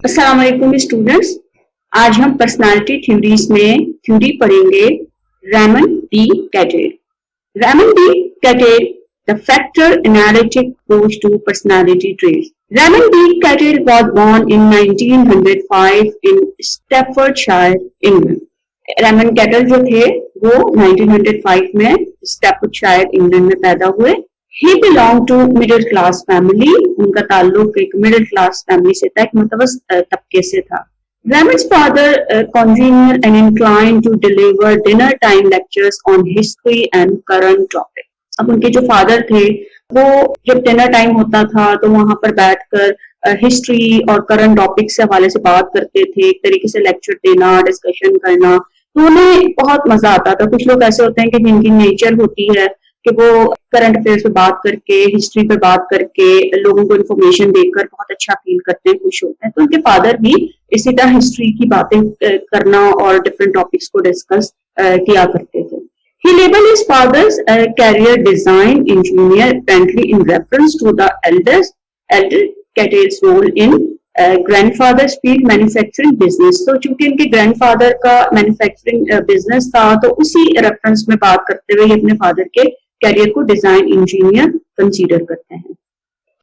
अस्सलाम वालेकुम स्टूडेंट्स। आज हम पर्सनालिटी थ्योरीज में थ्योरी पढ़ेंगे Raymond D Cattell. Raymond D Cattell the factor analytic approach to personality traits. Raymond D Cattell was born in 1905 in Staffordshire, England. Raymond Cattell जो थे वो 1905 में स्टैफोर्डशायर इंग्लैंड में पैदा हुए। He belonged to middle class family. उनका ताल्लुक एक मिडिल क्लास फैमिली से था, एक मुतवस्सित तबके से था। Raymond's father congenial and inclined to deliver dinner time lectures on history and current topics. अब उनके जो फादर थे वो जब डिनर टाइम होता था तो वहां पर बैठकर हिस्ट्री और करंट टॉपिक से हवाले से बात करते थे, एक तरीके से लेक्चर देना, डिस्कशन करना, तो उन्हें बहुत मजा आता था। कुछ लोग ऐसे होते हैं कि जिनकी नेचर होती है कि वो करंट अफेयर्स पे बात करके, हिस्ट्री पे बात करके लोगों को इन्फॉर्मेशन देकर बहुत अच्छा फील करते हैं, खुश होते हैं। तो उनके फादर भी इसी तरह हिस्ट्री की बातें करना और डिफरेंट टॉपिक्स को डिस्कस किया करते थे। He labeled his father's career design engineer apparently in reference to the elder Cattell's role in grandfather's field manufacturing business। तो चूंकि इनके ग्रैंडफादर का मैन्युफैक्चरिंग बिजनेस था तो उसी रेफरेंस में बात करते हुए अपने फादर के कैरियर को डिजाइन इंजीनियर कंसीडर करते हैं।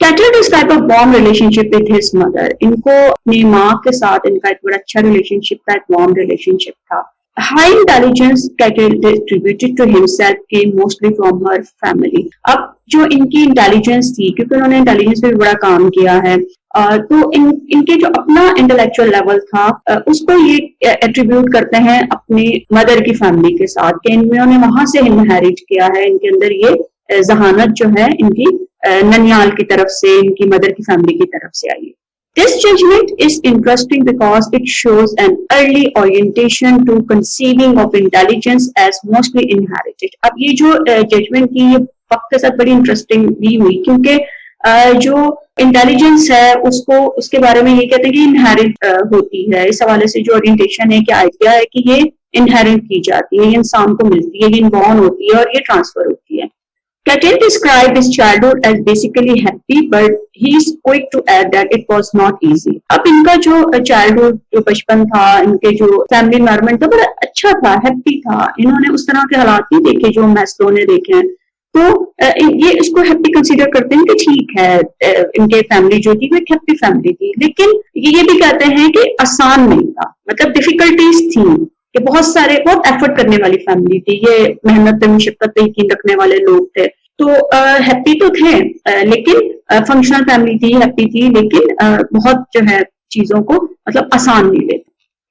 Cattle describe a warm relationship with his mother. इनको अपनी माँ के साथ इनका एक बड़ा अच्छा रिलेशनशिप था, एक वार्म रिलेशनशिप था। High intelligence Cattell distributed to himself came mostly from her family. अब जो इनकी इंटेलिजेंस थी, क्योंकि उन्होंने इंटेलिजेंस पे भी बड़ा काम किया है, तो इनके जो अपना इंटेलेक्चुअल लेवल था उसको ये एट्रीब्यूट करते हैं अपनी मदर की फैमिली के साथ, कि इन्होंने वहां से इनहेरिट किया है। इनके अंदर ये जहानत जो है इनकी ननियाल की तरफ से, इनकी मदर की फैमिली की तरफ से आई है। This judgment is interesting because it shows an early orientation to conceiving of intelligence as mostly inherited। अब ये जो जजमेंट की ये वक्त के साथ बड़ी इंटरेस्टिंग भी हुई, क्योंकि जो इंटेलिजेंस है उसको उसके बारे में ये कहते हैं कि इनहेरिट होती है। इस हवाले से जो ओरिएंटेशन है, क्या आइडिया है कि ये इनहेरिट की जाती है, ये इंसान को मिलती है, ये इनबॉर्न होती है और ये ट्रांसफर होती है। Cattell described his childhood as basically happy, but he is quick to add that it was not easy। अब इनका जो चाइल्डहुड, जो बचपन था, इनके जो फैमिली एनवायरनमेंट था, बड़ा अच्छा था, हैप्पी था। इन्होंने उस तरह के हालात नहीं देखे जो मैस्लो ने देखे हैं, तो ये इसको हैप्पी कंसीडर करते हैं कि ठीक है, इनके फैमिली जो थी वो एक हैप्पी फैमिली थी। लेकिन ये भी कहते हैं कि आसान नहीं था, मतलब डिफिकल्टीज थी, कि बहुत एफर्ट करने वाली फैमिली थी, ये मेहनत पे, मुशक्कत पे यकीन रखने वाले लोग थे। तो हैप्पी तो थे, लेकिन फंक्शनल फैमिली थी, हैप्पी थी, लेकिन बहुत जो है चीजों को मतलब आसान नहीं लेते।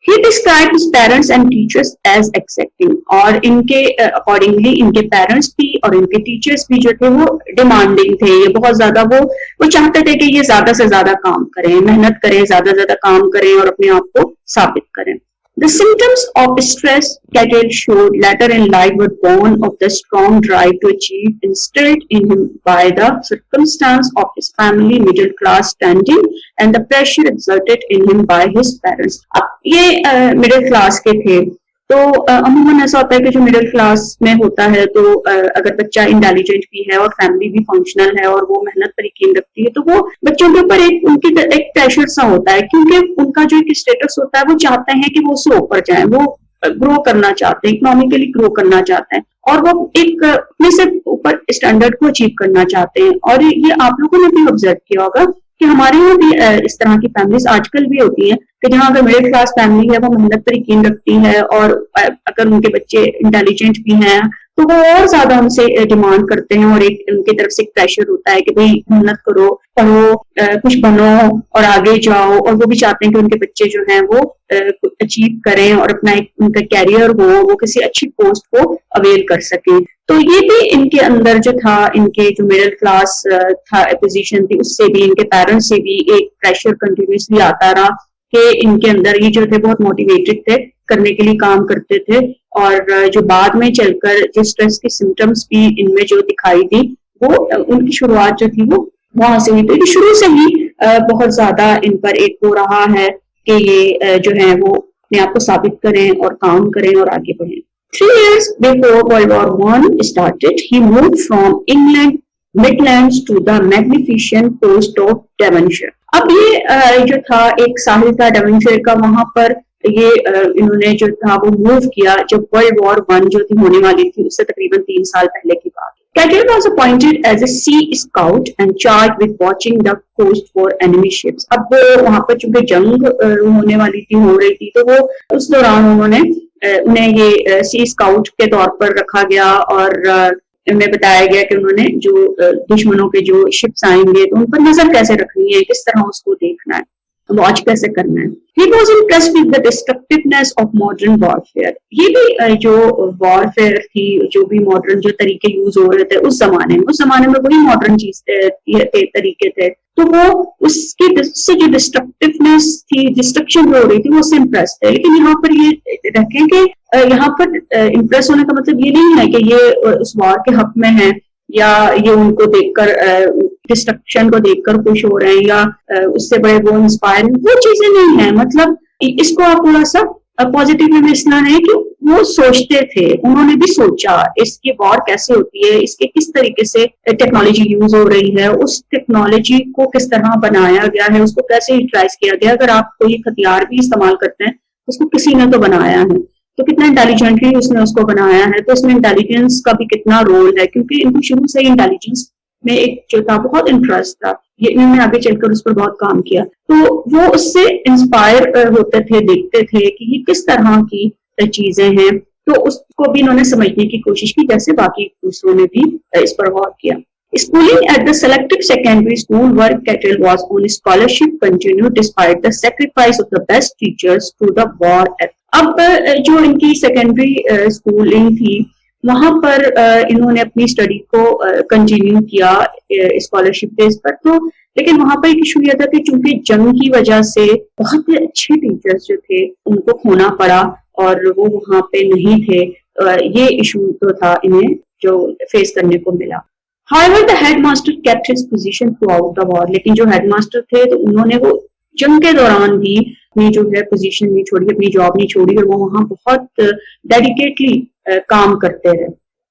He described his parents and teachers as exacting, और इनके अकॉर्डिंगली इनके पेरेंट्स भी और इनके टीचर्स भी जो थे वो डिमांडिंग थे। ये बहुत ज्यादा वो चाहते थे कि ये ज्यादा से ज्यादा काम करें, मेहनत करें, ज्यादा काम करें और अपने आप को साबित करें। The symptoms of stress Cattell showed later in life were born of the strong drive to achieve instilled in him by the circumstance of his family middle class standing and the pressure exerted in him by his parents। अब ये middle class के थे, तो अमूमन ऐसा होता है कि जो मिडिल क्लास में होता है तो अगर बच्चा इंटेलिजेंट भी है और फैमिली भी फंक्शनल है और वो मेहनत पर यकीन रखती है, तो वो बच्चों के ऊपर एक प्रेशर सा होता है, क्योंकि उनका जो एक स्टेटस होता है वो चाहते हैं कि वो उससे ऊपर जाए, वो ग्रो करना चाहते हैं, इकोनॉमिकली ग्रो करना चाहते हैं और वो एक अपने से ऊपर स्टैंडर्ड को अचीव करना चाहते हैं। और ये आप लोगों ने भी ऑब्जर्व किया होगा कि हमारे यहाँ भी इस तरह की फैमिलीज आजकल भी होती हैं कि जहाँ अगर मिडिल क्लास फैमिली है वो मेहनत पर यकीन रखती है और अगर उनके बच्चे इंटेलिजेंट भी हैं तो वो और ज्यादा उनसे डिमांड करते हैं और एक उनकी तरफ से एक प्रेशर होता है कि भाई मेहनत करो, पढ़ो, कुछ बनो और आगे जाओ। और वो भी चाहते हैं कि उनके बच्चे जो हैं वो अचीव करें और अपना एक उनका कैरियर हो, वो किसी अच्छी पोस्ट को अवेल कर सके। तो ये भी इनके अंदर जो था, इनके जो मिडिल क्लास था पोजीशन थी, उससे भी इनके पेरेंट्स से भी एक प्रेशर कंटिन्यूसली आता रहा कि इनके अंदर ये जो थे बहुत मोटिवेटेड थे, करने के लिए काम करते थे। और जो बाद में चलकर जो स्ट्रेस के सिम्टम्स भी इनमें जो दिखाई दी, वो उनकी शुरुआत जो थी वो वहां से हुई। तो शुरू से ही बहुत ज्यादा इन पर एक हो रहा है कि ये जो है वो अपने आप को साबित करें और काम करें और आगे बढ़ें। 3 years before World War I started, he moved from England Midlands to the magnificent coast of Devonshire. अब ये जो था एक साहिल था डेवनशायर का, वहां पर ये इन्होंने जो था वो मूव किया जब वर्ल्ड वॉर 1 जो थी होने वाली थी, उससे तकरीबन 3 साल पहले की बात। Cattell was appointed as a sea scout and charged with watching the coast for enemy ships। अब वो वहां पर चूंकि जंग होने वाली थी, हो रही थी, तो वो उस दौरान उन्हें ये सी स्काउट के तौर पर रखा गया और उन्हें बताया गया कि उन्होंने जो दुश्मनों के जो शिप्स आएंगे तो उन पर नजर कैसे रखनी है, किस तरह उसको देखना है, वॉच कैसे करना है। He was impressed with the destructiveness of modern warfare। ये भी जो वॉरफेयर थी, जो भी मॉडर्न जो तरीके यूज हो रहे थे उस जमाने में वही मॉडर्न चीज तरीके थे, तो वो उससे जो डिस्ट्रक्टिवनेस थी, डिस्ट्रक्शन हो रही थी, वो उससे इम्प्रेस थे। लेकिन यहाँ पर ये रखें कि यहाँ पर इम्प्रेस होने का मतलब ये नहीं है कि ये उस वॉर के हक में है या ये उनको देखकर डिस्ट्रक्शन को देखकर खुश हो रहे हैं या उससे बड़े वो इंस्पायर, वो चीजें नहीं है। मतलब इसको आप थोड़ा सा पॉजिटिव में इसलिए है कि वो सोचते थे, उन्होंने भी सोचा इसकी वॉर कैसे होती है, इसके किस तरीके से टेक्नोलॉजी यूज हो रही है, उस टेक्नोलॉजी को किस तरह बनाया गया है, उसको कैसे यूटिलाइज किया गया। अगर आप कोई हथियार भी इस्तेमाल करते हैं, उसको किसी ने तो बनाया है, तो कितना इंटेलिजेंटली उसने उसको बनाया है, तो उसमें इंटेलिजेंस का भी कितना रोल है, क्योंकि इनको शुरू से ही इंटेलिजेंस में एक जो था बहुत इंटरेस्ट था, ये इन्होंने आगे चलकर उस पर बहुत काम किया, तो वो उससे इंस्पायर होते थे, देखते थे कि ये किस तरह की चीजें हैं, तो उसको भी इन्होंने समझने की कोशिश की, जैसे बाकी दूसरों ने भी इस पर गौर किया। Schooling at the selective secondary school where Cattell was on scholarship continued despite the sacrifice of the best teachers to the war effort। अब जो इनकी सेकेंडरी स्कूलिंग थी, वहां पर इन्होंने अपनी स्टडी को कंटिन्यू किया स्कॉलरशिप बेस पर, तो लेकिन वहां पर एक इशू यह था कि चूंकि जंग की वजह से बहुत अच्छे टीचर्स जो थे उनको खोना पड़ा और वो वहां पे नहीं थे, ये इशू तो था इन्हें जो फेस करने को मिला। However, the headmaster kept his position throughout the war। लेकिन जो हेडमास्टर थे तो उन्होंने वो जंग के दौरान भी अपनी जो है पोजीशन नहीं छोड़ी, अपनी जॉब नहीं छोड़ी, और वो वहां बहुत डेडिकेटली काम करते रहे।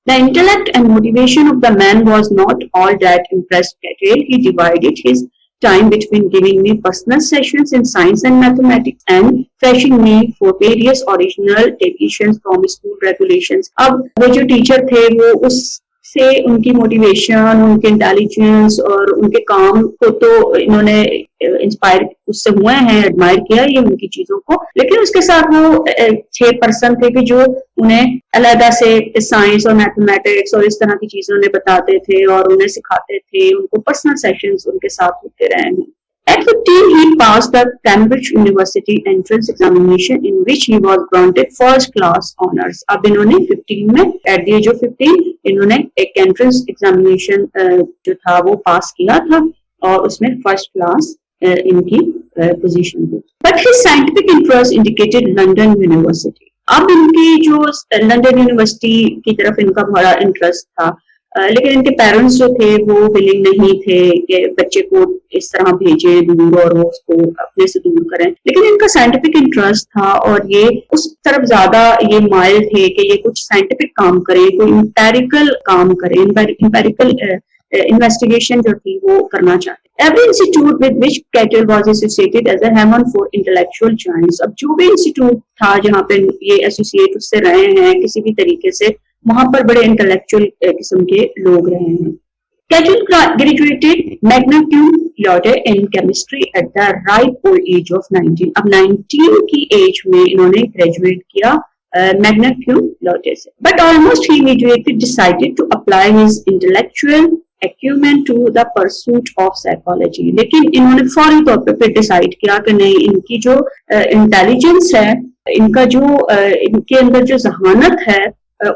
The intellect and motivation of the man was not all that impressed Cattell। He divided his time between giving me personal sessions in science and mathematics and fetching me for various original deviations from school regulations। अब वो जो teacher थे वो उससे उनकी motivation, उनके intelligence और उनके काम को तो इन्होंने इंस्पायर उससे हुए हैं, एडमायर किया ये उनकी चीजों को, लेकिन उसके साथ वो 6 पर्सन थे कि जो उन्हें अलहदा से साइंस और मैथमेटिक्स और इस तरह की चीजें उन्हें बताते थे और उन्हें सिखाते थे, उनको पर्सनल सेशंस उनके साथ होते रहे हैं। At 15, he passed the Cambridge University entrance examination in which he was granted first class honors। अब इन्होंने 15 में at the age of 15 इन्होंने एक एंट्रेंस एग्जामिनेशन जो था वो पास किया था और उसमें फर्स्ट क्लास इनकी पोजीशन थी। But his scientific interest indicated London University। अब इनकी जो लंदन यूनिवर्सिटी की तरफ इनका बड़ा इंटरेस्ट था, लेकिन इनके पेरेंट्स जो थे वो विलिंग नहीं थे कि बच्चे को इस तरह भेजें दूर और वो उसको अपने से दूर करें, लेकिन इनका साइंटिफिक इंटरेस्ट था और ये उस तरफ ज्यादा ये माइल थे कि ये कुछ साइंटिफिक काम करें, कोई इंपेरिकल काम करें, इंपेरिकल इन्वेस्टिगेशन जो थी वो करना चाहते। Every institute with which Cattell was associated as a haven for intellectual giants। अब जो भी इंस्टीट्यूट था जहाँ पे ये एसोसिएट उससे रहे हैं किसी भी तरीके से, वहां पर बड़े इंटेलेक्चुअल किस्म के लोग रहे हैं। Cattell graduated magna cum laude in chemistry at the ripe old age of 19। अब 19 की एज में इन्होंने ग्रेजुएट किया magna cum laude से। But almost he immediately decided to apply his intellectual acumen to the pursuit of psychology। लेकिन इन्होंने फौरी तौर पे डिसाइड किया कि नहीं, इनकी जो इंटेलिजेंस है, इनका जो इनके अंदर जो जहानत है,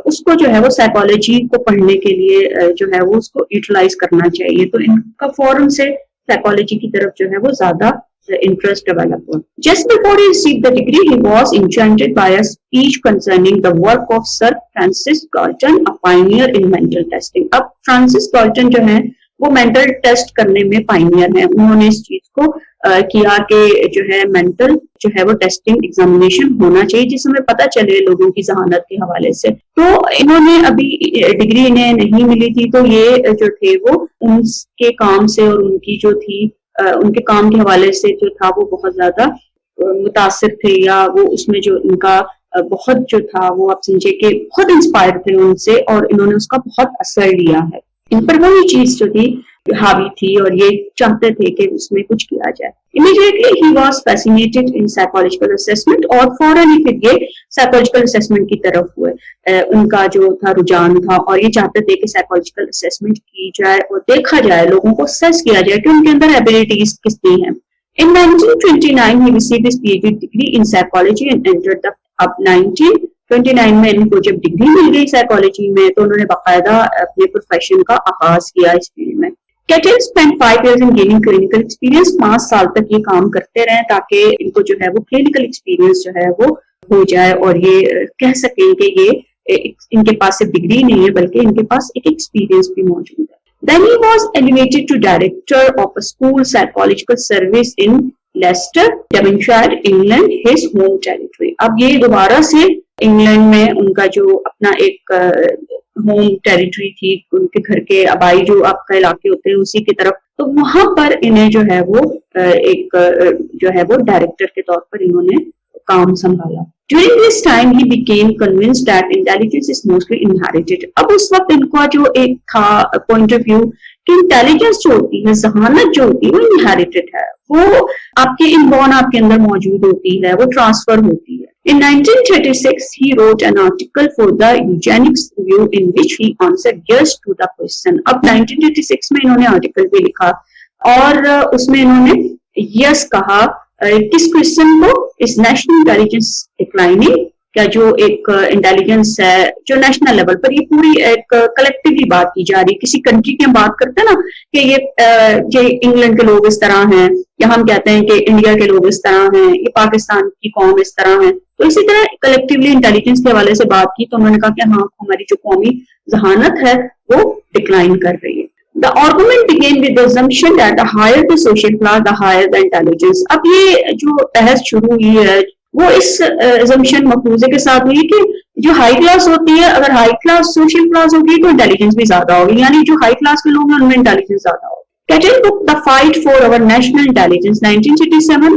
उसको जो है वो साइकोलॉजी को पढ़ने के लिए जो है वो उसको यूटिलाइज करना चाहिए। तो इनका फौरन से साइकोलॉजी की तरफ जो है वो ज्यादा interest developed। Just before he received the degree, he was enchanted by a speech concerning the work of Sir Francis Galton, a pioneer in mental testing। अब फ्रांसिस गॉल्टन जो है वो मेंटल टेस्ट करने में पाइनियर है। उन्होंने इस चीज को किया कि जो है मेंटल जो है वो टेस्टिंग एग्जामिनेशन होना चाहिए जिससे हमें पता चले लोगों की जहानत के हवाले से। तो इन्होंने अभी डिग्री इन्हें नहीं मिली थी, तो ये जो थे वो उनके काम से और उनकी जो थी उनके काम के हवाले से जो था वो बहुत ज्यादा मुतासिर थे, या वो उसमें जो इनका बहुत जो था वो आप समझे कि बहुत इंस्पायर थे उनसे और इन्होंने उसका बहुत असर लिया है। इन पर वही चीज जो थी हावी थी और ये चाहते थे कि उसमें कुछ किया जाए। Immediately he was fascinated in psychological assessment और फौरन ही फिर ये साइकोलॉजिकल असेसमेंट की तरफ हुए। उनका जो था रुझान था और ये चाहते थे कि साइकोलॉजिकल असेसमेंट की जाए और देखा जाए, लोगों को असेस किया जाए कि उनके अंदर एबिलिटीज कितनी हैं। In 1929 he received his PhD degree in psychology and entered the अब 1929 में इनको जब डिग्री मिल गई साइकोलॉजी में तो उन्होंने बाकायदा अपने प्रोफेशन का आगाज किया इस फील्ड में। Cattle spent 5 years in gaining clinical experience, 5 साल तक ये काम करते रहे ताकि इनको जो है वो क्लिनिकल एक्सपीरियंस जो है वो हो जाए और ये कह सकें कि ये इनके पास सिर्फ डिग्री नहीं है बल्कि इनके पास एक एक्सपीरियंस भी मौजूद है। Then he was elevated to director of a school psychological service in Leicester, Devonshire, England, his home territory. अब ये दोबारा से इंग्लैंड में उनका जो अपना एक होम टेरिटरी थी, उनके घर के आबाई जो आपका इलाके होते हैं उसी की तरफ, तो वहां पर इन्हें जो है वो एक जो है वो डायरेक्टर के तौर पर इन्होंने काम संभाला। During this time he became convinced that intelligence is mostly inherited. अब उस वक्त इनका जो एक था पॉइंट ऑफ व्यू कि इंटेलिजेंस जो होती है, जहानत जो होती है वो इनहेरिटेड है, वो आपके इनबॉर्न आपके अंदर मौजूद होती है, वो ट्रांसफर होती है। In 1936 he wrote an article for the Eugenics Review in which he answered yes to the question. अब 1936 में इन्होंने आर्टिकल भी लिखा और उसमें इन्होंने यस कहा किस क्वेश्चन को, इस नेशनल इंटेलिजेंस डिक्लाइनिंग, क्या जो एक इंटेलिजेंस है जो नेशनल लेवल पर, ये पूरी एक कलेक्टिवली बात की जा रही है। किसी कंट्री की हम बात करते हैं ना कि ये इंग्लैंड के लोग इस तरह हैं, या हम कहते हैं कि इंडिया के लोग इस तरह हैं, ये पाकिस्तान की कौम इस तरह है, तो इसी तरह कलेक्टिवली इंटेलिजेंस के हवाले से बात की तो उन्होंने कहा कि हाँ हमारी जो कौमी जहानत है वो डिक्लाइन कर रही है। The argument began with the assumption that the higher the social class, the higher the intelligence. अब ये जो बहस शुरू हुई है वो इस assumption मफरूजे के साथ हुई कि जो हाई क्लास होती है, अगर हाई क्लास सोशल क्लास होगी तो इंटेलिजेंस भी ज्यादा होगी, यानी जो हाई क्लास के लोग हैं उनमें इंटेलिजेंस ज्यादा होगी। Cattell book The Fight for Our National Intelligence 1937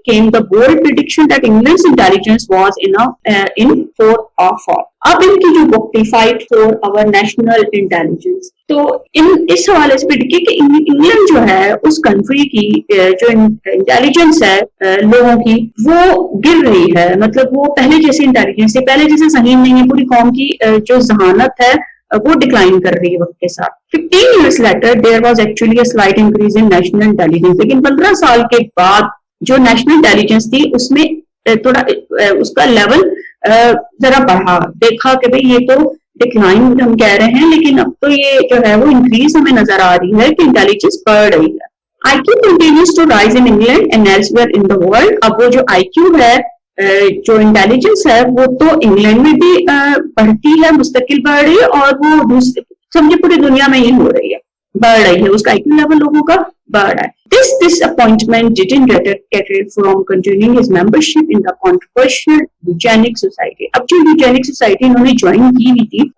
came the bold prediction that England's intelligence was in for or for. अब इनकी जो बुक थी fight for our national intelligence, तो इस हवाले से भी कि इंग्लैंड जो है उस कंट्री की जो इंटेलिजेंस है लोगों की वो गिर रही है, मतलब वो पहले जैसे इंटेलिजेंस है, पहले जैसे सही नहीं है, पूरी कौम की जो जहानत है वो डिक्लाइन कर रही है वक्त के साथ। 15 years later there was actually a slight increase in national intelligence, लेकिन 15 साल के बाद जो नेशनल इंटेलिजेंस थी उसमें थोड़ा उसका लेवल जरा बढ़ा, देखा कि भाई ये तो डिक्लाइन हम कह रहे हैं लेकिन अब तो ये जो है वो इंक्रीज हमें नजर आ रही है कि इंटेलिजेंस बढ़ रही है। IQ continues to rise in England and elsewhere in the world. अब वो जो IQ है जो इंटेलिजेंस है वो तो इंग्लैंड में भी बढ़ती है, मुस्तकिल बढ़ रही है और वो समझे पूरी दुनिया में ही हो रही है, बढ़ रही है, उसका IQ लेवल लोगों का बढ़ रहा है। This disappointment didn't deter Cattell from continuing his membership in the controversial Eugenics Society. अब जो यूजेनिक सोसाइटी इन्होंने ज्वाइन की हुई थी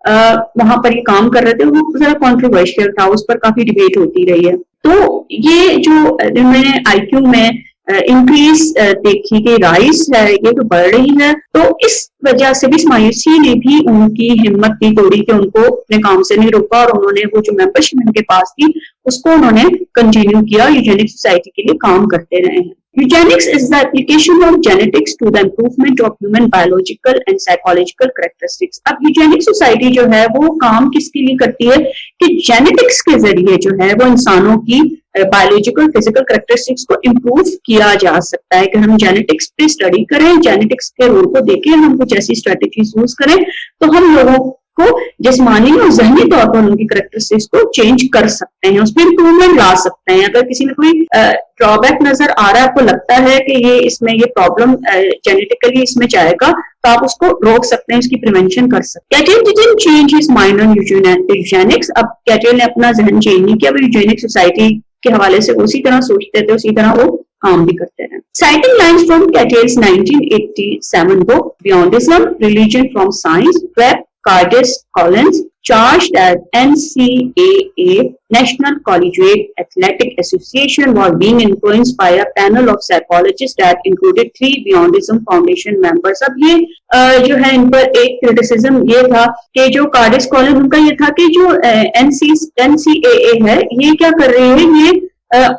वहां पर ये काम कर रहे थे वो जरा कॉन्ट्रोवर्शियल था, उस पर काफी डिबेट होती रही है। तो ये जो इन्होंने IQ में इंक्रीज देखी कि राइज है ये तो बढ़ रही है, तो इस वजह से भी इस मायूसी ने भी उनकी हिम्मत नहीं तोड़ी कि उनको अपने काम से नहीं रोका और उन्होंने वो जो मेंबरशिप उनके पास थी उसको उन्होंने कंटिन्यू किया, यूजेनिक सोसाइटी के लिए काम करते रहे हैं। Eugenics is the application of genetics to the improvement of human biological and psychological characteristics. अब यूजेनिक सोसाइटी जो है वो काम किसके लिए करती है कि जेनेटिक्स के जरिए जो है वो इंसानों की बायोलॉजिकल फिजिकल कैरेक्टरिस्टिक्स को इम्प्रूव किया जा सकता है कि हम जेनेटिक्स पे स्टडी करें, जेनेटिक्स के रोल को देखें, हम कुछ ऐसी स्ट्रेटेजीज यूज करें तो हम लोगों को जिस्मानी और जहनी तौर पर उनकी कैरेक्टरिस्टिक्स को चेंज कर सकते हैं, उसमें इंप्रूवमेंट ला सकते हैं। अगर किसी में कोई ड्रॉबैक नजर आ रहा है, आपको लगता है कि ये इसमें ये प्रॉब्लम जेनेटिकली इसमें जाएगा, तो आप उसको रोक सकते हैं, उसकी प्रिवेंशन कर सकते हैं। Cattail didn't change his mind on Eugenix. अब कैटेल ने अपना जहन चेंज नहीं किया, वो यूजेनिक सोसाइटी के हवाले से उसी तरह सोचते थे, उसी तरह वो काम भी करते रहे। Citing lines from Catel's 1987 book Beyondism, Religion from Science, where Cardis Collins charged that NCAA, National Collegiate Athletic Association, was being influenced by a panel of psychologists that included 3 Beyondism Foundation members. अब ये जो है इन पर एक criticism ये था कि जो कार्डिस कॉलिन उनका ये था कि जो NCAA है ये क्या कर रही है, ये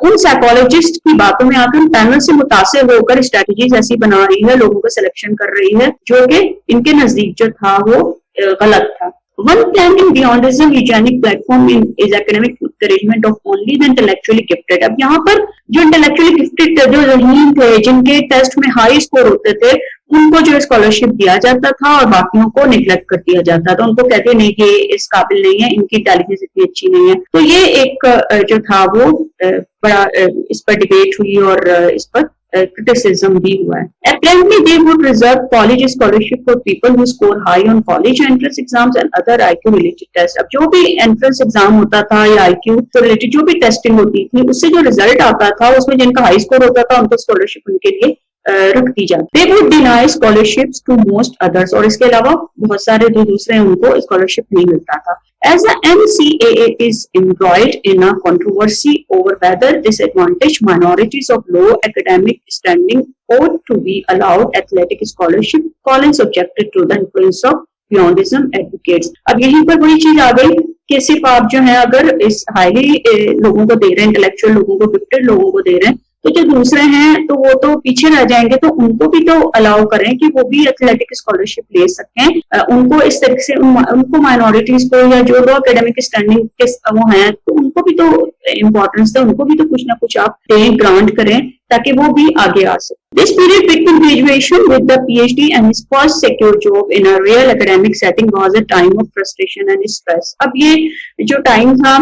उन साइकोलॉजिस्ट की बातों में आकर पैनल से मुतासिर होकर स्ट्रेटजीज ऐसी बना रही है, लोगों को सिलेक्शन कर रही है जो कि इनके नजदीक जो था वो गलत था। One plank in Beyondism eugenic platform is academic encouragement of only the intellectually gifted. अब यहाँ पर जो intellectually gifted थे, जो ज़हीन थे, जिनके टेस्ट में हाई स्कोर होते थे, उनको जो स्कॉलरशिप दिया जाता था और बाकियों को निगलेक्ट कर दिया जाता था। उनको कहते नहीं कि इस काबिल नहीं है, इनकी इंटेलिजेंस इतनी अच्छी नहीं है। तो ये एक जो था वो बड़ा इस पर डिबेट हुई और इस पर criticism भी हुआ है। Apparently they would reserve college scholarship for people who score high on college entrance exams and other IQ related tests. अब जो भी entrance exam होता था या IQ से related जो भी टेस्टिंग होती थी, उससे जो रिजल्ट आता था उसमें जिनका हाई स्कोर होता था उनको स्कॉलरशिप उनके लिए रख दी जाती। They would deny scholarships to most others, और इसके अलावा बहुत सारे जो दूसरे उनको स्कॉलरशिप नहीं मिलता था। As the NCAA is embroiled in a controversy over whether disadvantaged minorities of low academic standing ought to be allowed athletic scholarship, Collins objected to the influence of Beyondism advocates. अब यहीं पर बड़ी चीज आ गई कि सिर्फ आप जो है अगर इस हाईली लोगों को दे रहे हैं, इंटेलेक्चुअल लोगों को, गिफ्टेड लोगों को दे रहे हैं, तो जो दूसरे हैं तो वो तो पीछे रह जाएंगे, तो उनको भी तो अलाउ करें कि वो भी एथलेटिक स्कॉलरशिप ले सकें। उनको इस तरीके से उनको माइनॉरिटीज को या जो लो एकेडमिक स्टैंडिंग के वो हैं तो उनको भी तो इम्पोर्टेंस है, उनको भी तो कुछ ना कुछ आप दें, ग्रांट करें ताकि वो भी आगे आ सके। This period between graduation with the PhD and his first secure job in a real academic setting was a time of frustration and stress. अब ये जो टाइम था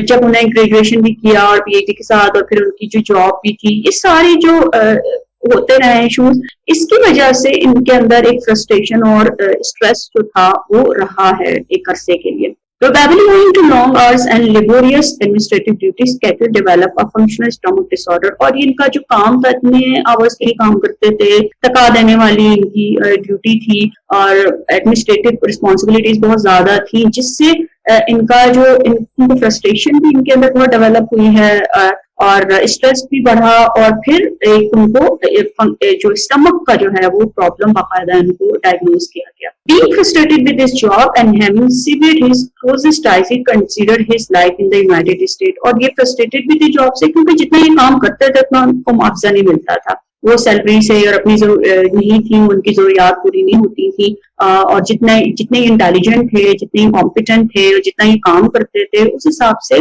जब उन्हें ग्रेजुएशन भी किया और पीएचडी के साथ और फिर उनकी जो जॉब भी थी, ये सारे जो होते रहे इश्यूज, इसकी वजह से इनके अंदर एक फ्रस्ट्रेशन और स्ट्रेस जो था वो रहा है एक अरसे के लिए। Probably owing to long hours and laborious administrative duties, Catel developed a functional stomach disorder. और इनका जो काम था, इतने आवर्स के लिए काम करते थे, थका देने वाली इनकी ड्यूटी थी और एडमिनिस्ट्रेटिव रिस्पॉन्सिबिलिटीज बहुत ज्यादा थी, जिससे इनका जो इनको फ्रस्ट्रेशन भी इनके अंदर बहुत डेवलप हुई है और स्ट्रेस भी बढ़ा और फिर एक उनको जो स्टमक का जो है वो प्रॉब्लम बाकायदा इनको डायग्नोज किया गया। Being frustrated with his job and having severed his closest ties, he considered his life in the United States. और ये frustrated भी थी जॉब से क्योंकि जितना ये काम करते थे उतना उनको मुआवजा नहीं मिलता था, वो सैलरी से और अपनी नहीं थी, उनकी जरूरियात पूरी नहीं होती थी और जितने इंटेलिजेंट थे, जितने कॉम्पिटेंट थे और जितना ये काम करते थे उस हिसाब से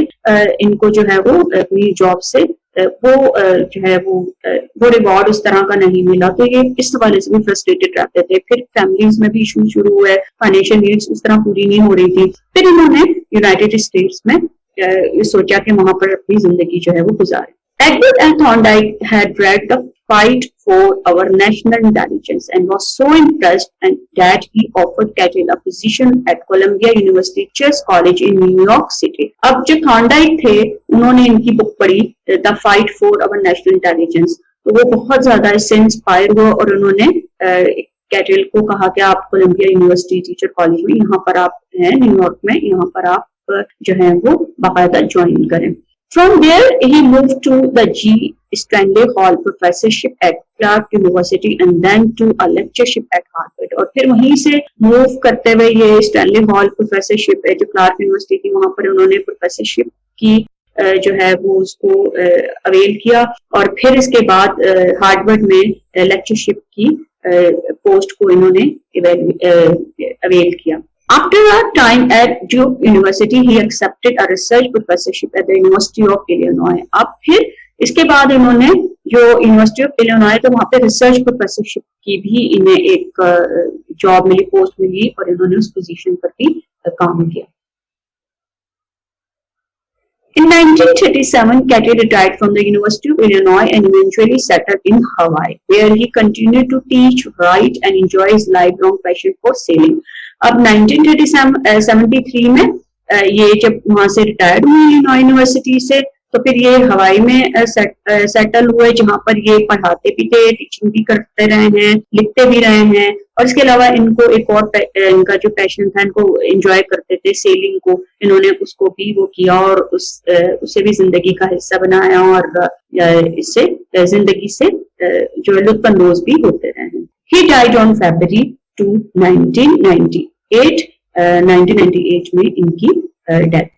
इनको जो है वो अपनी जॉब से वो जो है वो रिवॉर्ड उस तरह का नहीं मिला, तो ये इस हवाले से भी फ्रस्ट्रेटेड रहते थे। फिर फैमिलीज में भी इशू शुरू हुए, फाइनेंशियल नीड्स उस तरह पूरी नहीं हो रही थी। फिर इन्होंने यूनाइटेड स्टेट्स में सोचा कि वहां पर अपनी जिंदगी जो है वो गुजारे। Edward L. Thorndike had read The Fight for Our National Intelligence and was so impressed and that he offered Catel a position at Columbia University Chess College in New York City. अब जो Thorndike थे उन्होंने इनकी book पढ़ी The Fight for Our National Intelligence, तो वो बहुत ज्यादा इससे इंस्पायर हुआ और उन्होंने कैटेल को कहा कि आप कोलंबिया यूनिवर्सिटी टीचर कॉलेज में यहाँ पर आप हैं न्यूयॉर्क में, यहाँ पर आप जो है वो बाकायदा ज्वाइन करें। From there, he moved to the G. Stanley Hall Professorship at Clark University and then to a lectureship at Harvard. और फिर वहीं से मूव करते हुए ये स्टैनली हॉल प्रोफेसरशिप है जो क्लार्क यूनिवर्सिटी थी, वहां पर उन्होंने प्रोफेसरशिप की जो है वो उसको अवेल किया और फिर इसके बाद हार्वर्ड में लेक्चरशिप की पोस्ट को इन्होंने अवेल किया। After a time at Duke University, he accepted a research professorship at the University of Illinois. अब फिर इसके बाद इन्होंने जो यूनिवर्सिटी ऑफ इलिनॉय तो वहां पे रिसर्च प्रोफेसरशिप की भी इन्हें एक जॉब मिली, पोस्ट मिली और इन्होंने उस पोजीशन पर भी काम किया। In 1937, Catel retired from the University of Illinois and eventually settled in Hawaii, where he continued to teach, write, and enjoy his lifelong passion for sailing. अब 1973 में ये जब वहां से रिटायर्ड हुए इलिनॉय यूनिवर्सिटी से, तो फिर ये हवाई में सेटल हुए, जहां पर ये पढ़ाते भी थे, टीचिंग भी करते रहे हैं, लिखते भी रहे हैं, और इसके अलावा इनको एक और इनका जो पैशन था, इनको एंजॉय करते थे सेलिंग को, इन्होंने उसको भी वो किया और उसे भी जिंदगी का हिस्सा बनाया, और इससे जिंदगी से जो लुत्फानंदोज भी होते रहे हैं। He died on February 2, 1998 में इनकी डेथ